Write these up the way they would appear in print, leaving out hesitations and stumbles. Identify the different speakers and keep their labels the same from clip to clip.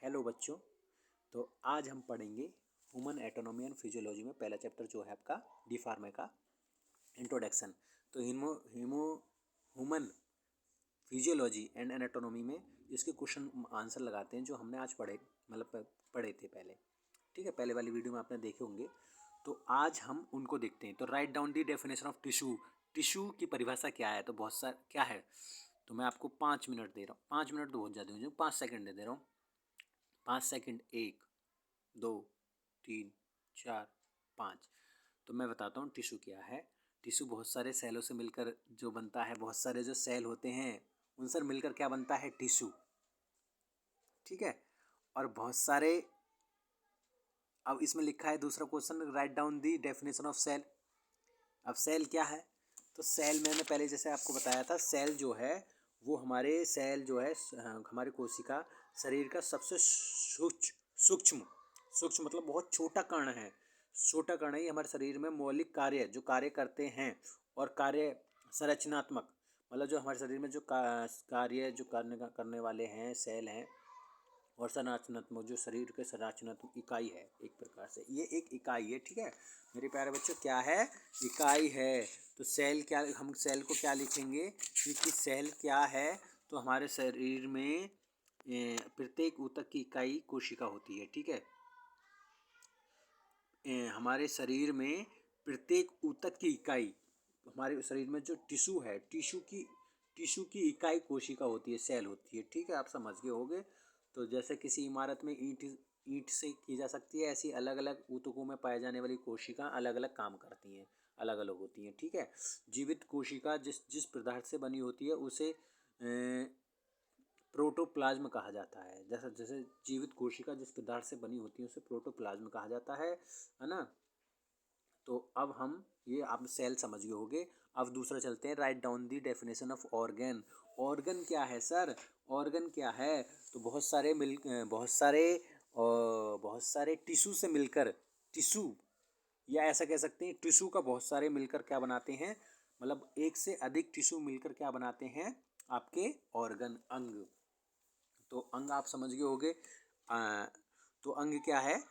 Speaker 1: Hello बच्चों। तो आज हम पढ़ेंगे ह्यूमन एटोनॉमी एंड फिजियोलॉजी में पहला चैप्टर जो है आपका डी फार्मा का इंट्रोडक्शन। तो ह्यूमन फिजियोलॉजी एंड एनाटोनॉमी में इसके क्वेश्चन आंसर लगाते हैं जो हमने आज पढ़े थे पहले। ठीक है, पहले वाली वीडियो में आपने देखे होंगे। तो आज हम उनको देखते हैं। तो right down the definition of tissue. Tissue की परिभाषा क्या है? तो बहुत सारा क्या है। तो मैं आपको 5 मिनट दे रहा हूँ। 5 मिनट तो बहुत ज़्यादा हो, 5 सेकंड दे रहा हूँ। 5 सेकंड, 1 2 3 4 5। तो मैं बताता हूँ टिश्यू क्या है। टिश्यू बहुत सारे सेलों से मिलकर जो बनता है, बहुत सारे जो सेल होते हैं उनसे मिलकर क्या बनता है? टिश्यू। ठीक है, और बहुत सारे। अब इसमें लिखा है दूसरा question, write down the definition of cell. अब सेल क्या है? तो सेल मैंने पहले जैसे आपको बताया था, सेल जो है वो हमारे सेल जो है हमारे कोशिका शरीर का सबसे सूक्ष्म सूक्ष्म मतलब बहुत छोटा कण है। छोटा कण ही हमारे शरीर में मौलिक कार्य जो कार्य करते हैं और कार्य संरचनात्मक मतलब जो हमारे शरीर में जो कार्य जो करने वाले हैं सेल हैं और संरचनात्मक जो शरीर के संरचनात्मक इकाई है। एक प्रकार से ये एक इकाई है। ठीक है मेरे प्यारे बच्चों, क्या है? इकाई है। तो सेल क्या, हम सेल को क्या लिखेंगे कि सेल क्या है? तो हमारे शरीर में प्रत्येक ऊतक की इकाई कोशिका होती है। ठीक है, हमारे शरीर में प्रत्येक ऊतक की इकाई, हमारे शरीर में जो टिश्यू है, टिश्यू की इकाई कोशिका होती है, सेल होती है। ठीक है, आप समझ गए होंगे। तो जैसे किसी इमारत में ईंट से की जा सकती है, ऐसी अलग अलग ऊतकों में पाए जाने वाली कोशिका अलग अलग काम करती हैं, अलग अलग होती हैं। ठीक है, जीवित कोशिका जिस जिस पदार्थ से बनी होती है उसे प्रोटोप्लाज्म कहा जाता है। जैसे जैसे जीवित कोशिका जिस पदार्थ से बनी होती है उसे प्रोटोप्लाज्म कहा जाता है ना। तो अब हम ये आप सेल समझ गए होंगे। अब दूसरा चलते हैं, right down the definition of organ. Organ क्या है सर? ऑर्गन क्या है? तो बहुत सारे टिश्यू से मिलकर, टिश्यू या ऐसा कह सकते हैं टिश्यू का बहुत सारे मिलकर क्या बनाते हैं, मतलब एक से अधिक टिश्यू मिलकर क्या बनाते हैं? आपके ऑर्गन, अंग। तो अंग आप समझ गए होंगे। तो अंग क्या है?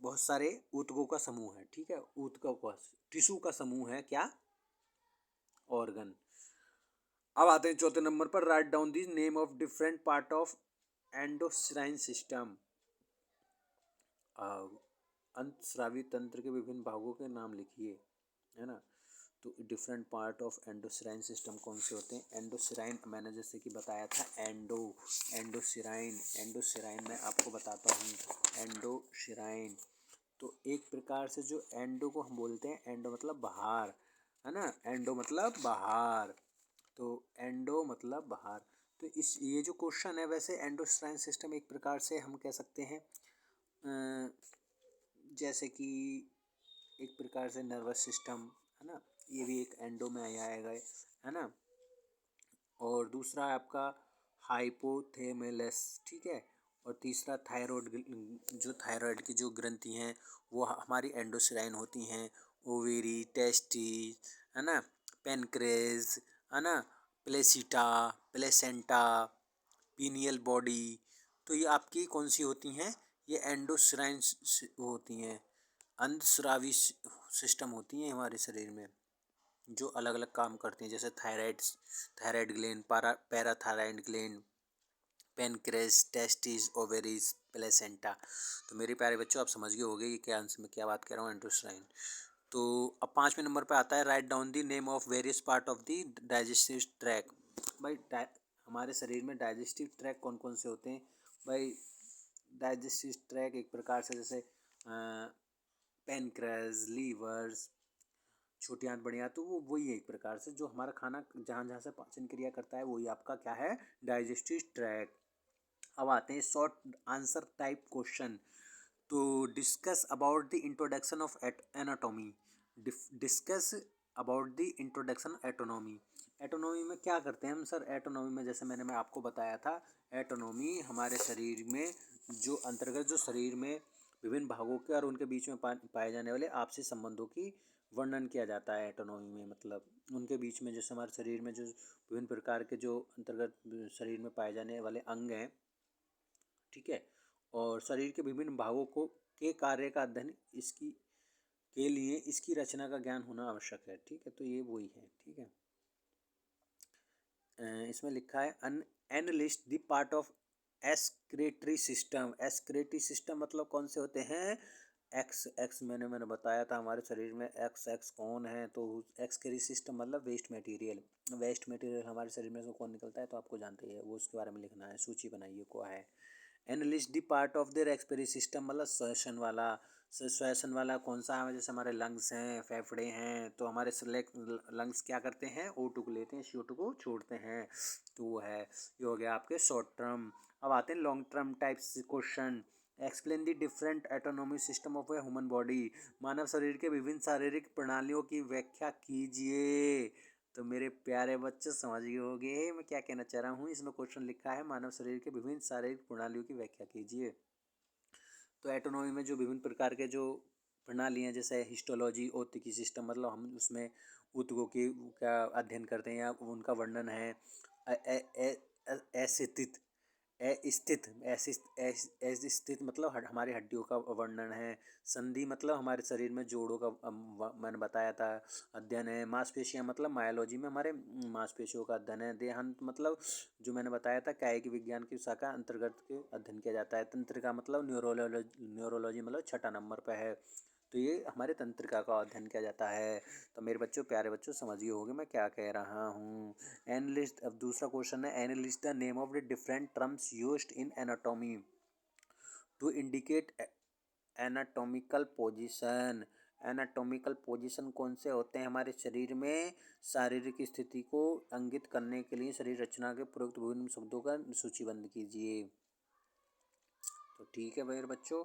Speaker 1: बहुत सारे ऊतकों का समूह है। ठीक है, ऊतकों का टिश्यू का समूह है क्या? ऑर्गन। अब आते हैं चौथे नंबर पर, write down the name of different part of endocrine system. अंतस्रावी तंत्र के विभिन्न भागों के नाम लिखिए, है ना। तो different part of endocrine system कौन से होते हैं? एंडोक्राइन मैंने जैसे कि बताया था, एंडोक्राइन मैं आपको बताता हूँ। एंडोक्राइन तो एक प्रकार से जो एंडो को हम बोलते हैं, एंडो मतलब बाहर, है ना। एंडो मतलब बाहर, तो एंडो मतलब बाहर। तो इस ये जो क्वेश्चन है, वैसे एंडोक्राइन सिस्टम एक प्रकार से हम कह सकते हैं जैसे कि एक प्रकार से नर्वस सिस्टम, है ना। ये भी एक एंडो में आएगा, है ना। और दूसरा आपका हाइपोथैलेमस। ठीक है, और तीसरा जो थायराइड की जो ग्रंथि हैं वो हमारी एंडोक्राइन होती हैं। ओवेरी, टेस्टिस, है ना, पेनक्रेस, है ना, प्लेसेंटा, पीनियल बॉडी। तो ये आपकी कौन सी होती हैं? ये एंडोक्राइन होती हैं, अंतस्रावी सिस्टम होती हैं हमारे शरीर में जो अलग अलग काम करती हैं। जैसे thyroid gland, parathyroid gland, pancreas, testis, ovaries, placenta. तो मेरे प्यारे बच्चों, आप समझ गए होंगे कि क्या आंसर में क्या बात कर रहा हूँ, एंडोक्राइन। तो अब 5वें नंबर पे आता है, right down the name of various part of the digestive track. भाई हमारे शरीर में डाइजेस्टिव ट्रैक कौन कौन से होते हैं? भाई डाइजेस्टिव ट्रैक एक प्रकार से जैसे पेनक्रेस, लीवर्स, छोटी आंत बड़ी आंत, तो वो वही है एक प्रकार से जो हमारा खाना जहाँ जहाँ से पाचन क्रिया करता है, वही आपका क्या है? Digestive track. अब आते हैं शॉर्ट आंसर टाइप क्वेश्चन। तो discuss about the introduction of anatomy. Discuss about the introduction autonomy. Autonomy में क्या करते हैं हम सर? एटोनॉमी में जैसे मैं आपको बताया था, एटोनॉमी हमारे शरीर में जो अंतर्गत जो शरीर में विभिन्न भागों के और उनके बीच में पाए जाने वाले आपसी संबंधों की वर्णन किया जाता है एटोनॉमी में। मतलब उनके बीच में जैसे हमारे शरीर में जो विभिन्न प्रकार के जो अंतर्गत शरीर में पाए जाने वाले अंग हैं, ठीक है। और शरीर के विभिन्न भागों को के कार्य का अध्ययन इसकी के लिए इसकी रचना का ज्ञान होना आवश्यक है, ठीक है। तो ये वही है, ठीक है। इसमें लिखा है enlist the part of excretory system. Excretory system मतलब कौन से होते हैं? एक्स मैंने बताया था हमारे शरीर में एक्स कौन है, तो एक्सक्रीटरी सिस्टम मतलब वेस्ट मटेरियल। वेस्ट मटेरियल हमारे शरीर में से कौन निकलता है तो आपको जानते ही है, वो उसके बारे में लिखना है, सूची बनाइए को है। Enlist the part of their excretory system मतलब श्वसन वाला कौन सा है? जैसे हमारे लंग्स हैं, फेफड़े हैं, तो हमारे लंग्स क्या करते हैं? O2 को लेते हैं, CO2 को छोड़ते हैं, तो वो है। ये हो गया आपके शॉर्ट टर्म। अब आते हैं long term types question. Explain the different autonomic system of a human body. मानव शरीर के विभिन्न शारीरिक प्रणालियों की व्याख्या कीजिए। तो मेरे प्यारे बच्चे समझ गए होंगे मैं क्या कहना चाह रहा हूँ। इसमें क्वेश्चन लिखा है मानव शरीर के विभिन्न शारीरिक प्रणालियों की व्याख्या कीजिए। तो एटोनॉमी में जो विभिन्न प्रकार के जो प्रणाली हैं, जैसे हिस्टोलॉजी, औत्तिकी सिस्टम मतलब हम उसमें ऊतकों की का अध्ययन करते हैं या उनका वर्णन है। अस्थित स्थित मतलब हमारी हड्डियों का वर्णन है। संधि मतलब हमारे शरीर में जोड़ों का मैंने बताया था अध्ययन है। मांसपेशियाँ मतलब मायोलॉजी में हमारे मांसपेशियों का अध्ययन है। देहांत मतलब जो मैंने बताया था कायिक विज्ञान की शाखा अंतर्गत के अध्ययन किया जाता है। तंत्रिका मतलब न्यूरोलॉजी मतलब 6 नंबर पर है, तो ये हमारे तंत्रिका का अध्ययन किया जाता है। तो मेरे बच्चों, प्यारे बच्चों, समझ गए होंगे मैं क्या कह रहा हूँ। एनालिस्ट, अब दूसरा क्वेश्चन है enlist the name of the different terms used in anatomy to indicate anatomical position. Anatomical position कौन से होते हैं हमारे शरीर में? शारीरिक स्थिति को इंगित करने के लिए शरीर रचना के प्रयुक्त विभिन्न शब्दों का सूचीबद्ध कीजिए। तो ठीक है भाई बच्चों,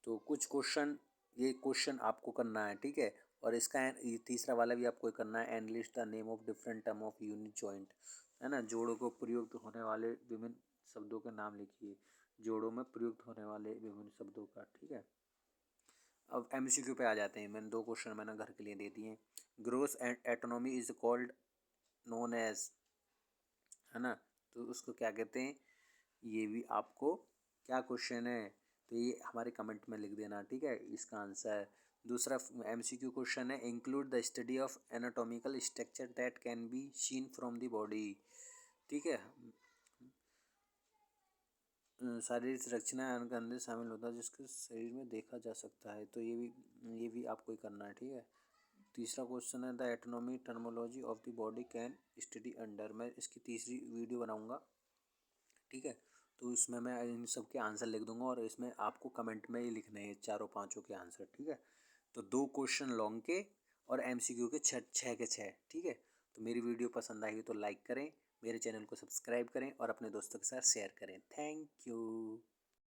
Speaker 1: तो कुछ क्वेश्चन, ये क्वेश्चन आपको करना है, ठीक है। और इसका ये तीसरा वाला भी आपको करना है, analyst the name of different term of unit joint, है ना। जोड़ों को प्रयुक्त होने वाले विभिन्न शब्दों के नाम लिखिए, जोड़ों में प्रयुक्त होने वाले विभिन्न शब्दों का, ठीक है। अब MCQ पे आ जाते हैं। मैंने 2 क्वेश्चन मैंने घर के लिए दे दिए। Gross anatomy is called known as, है ना, तो उसको क्या कहते हैं? ये भी आपको क्या क्वेश्चन है तो ये हमारे कमेंट में लिख देना, ठीक है, इसका आंसर। दूसरा MCQ क्वेश्चन है include the study of anatomical structure that can be seen from the body, ठीक है। शारीरिक रचना के अंदर शामिल होता है जिसके शरीर में देखा जा सकता है, तो ये भी आपको ही करना है, ठीक है। तीसरा क्वेश्चन है the autonomy terminology of the body can study under. मैं इसकी तीसरी वीडियो बनाऊंगा, ठीक है, तो उसमें मैं इन सब के आंसर लिख दूंगा और इसमें आपको कमेंट में ही लिखने हैं चारों पांचों के आंसर, ठीक है। तो 2 क्वेश्चन लॉन्ग के और MCQ के 6 के 6, ठीक है। तो मेरी वीडियो पसंद आई तो लाइक करें, मेरे चैनल को सब्सक्राइब करें और अपने दोस्तों के साथ शेयर करें। Thank you.